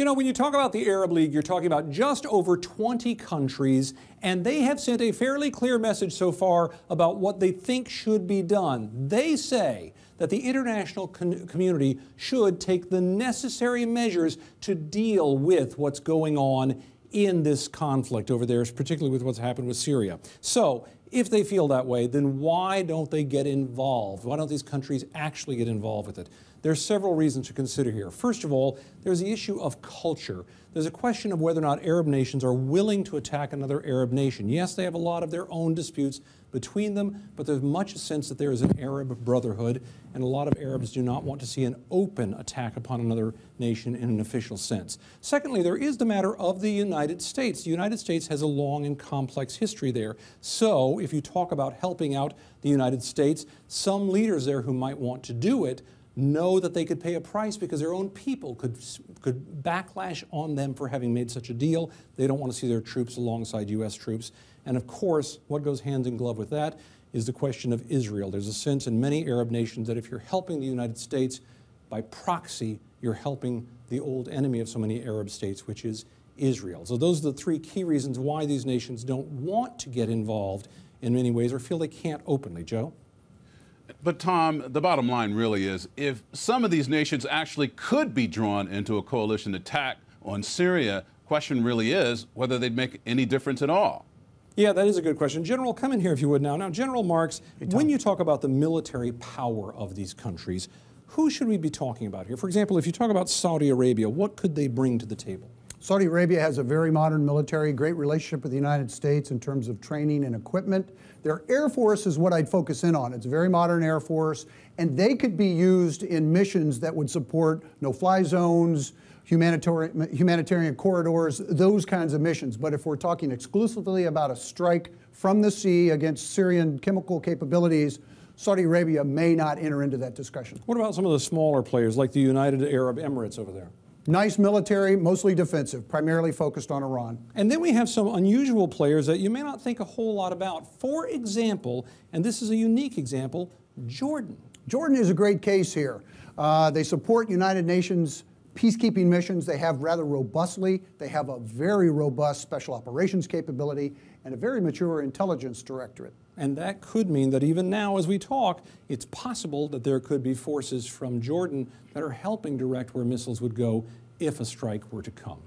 You know, when you talk about the Arab League, you're talking about just over 20 countries, and they have sent a fairly clear message so far about what they think should be done. They say that the international community should take the necessary measures to deal with what's going on in this conflict over there, particularly with what's happened with Syria. So, if they feel that way, then why don't they get involved? Why don't these countries actually get involved with it? There are several reasons to consider here. First of all, there's the issue of culture. There's a question of whether or not Arab nations are willing to attack another Arab nation. Yes, they have a lot of their own disputes between them, but there's much a sense that there is an Arab brotherhood, and a lot of Arabs do not want to see an open attack upon another nation in an official sense. Secondly, there is the matter of the United States. The United States has a long and complex history there. So, if you talk about helping out the United States, some leaders there who might want to do it know that they could pay a price because their own people could backlash on them for having made such a deal. They don't want to see their troops alongside U.S. troops. And of course, what goes hand in glove with that is the question of Israel. There's a sense in many Arab nations that if you're helping the United States, by proxy, you're helping the old enemy of so many Arab states, which is Israel. So those are the three key reasons why these nations don't want to get involved in many ways or feel they can't openly. Joe? But Tom, the bottom line really is, if some of these nations actually could be drawn into a coalition attack on Syria, the question really is whether they'd make any difference at all. Yeah, that is a good question. General, come in here if you would now. Now, General Marks, when you talk about the military power of these countries, who should we be talking about here? For example, if you talk about Saudi Arabia, what could they bring to the table? Saudi Arabia has a very modern military, great relationship with the United States in terms of training and equipment. Their Air Force is what I'd focus in on. It's a very modern Air Force, and they could be used in missions that would support no-fly zones, humanitarian corridors, those kinds of missions. But if we're talking exclusively about a strike from the sea against Syrian chemical capabilities, Saudi Arabia may not enter into that discussion. What about some of the smaller players like the United Arab Emirates over there? Nice military, mostly defensive, primarily focused on Iran. And then we have some unusual players that you may not think a whole lot about. For example, and this is a unique example, Jordan. Jordan is a great case here. They support United Nations peacekeeping missions. They have rather robustly. They have a very robust special operations capability and a very mature intelligence directorate. And that could mean that even now as we talk, it's possible that there could be forces from Jordan that are helping direct where missiles would go if a strike were to come.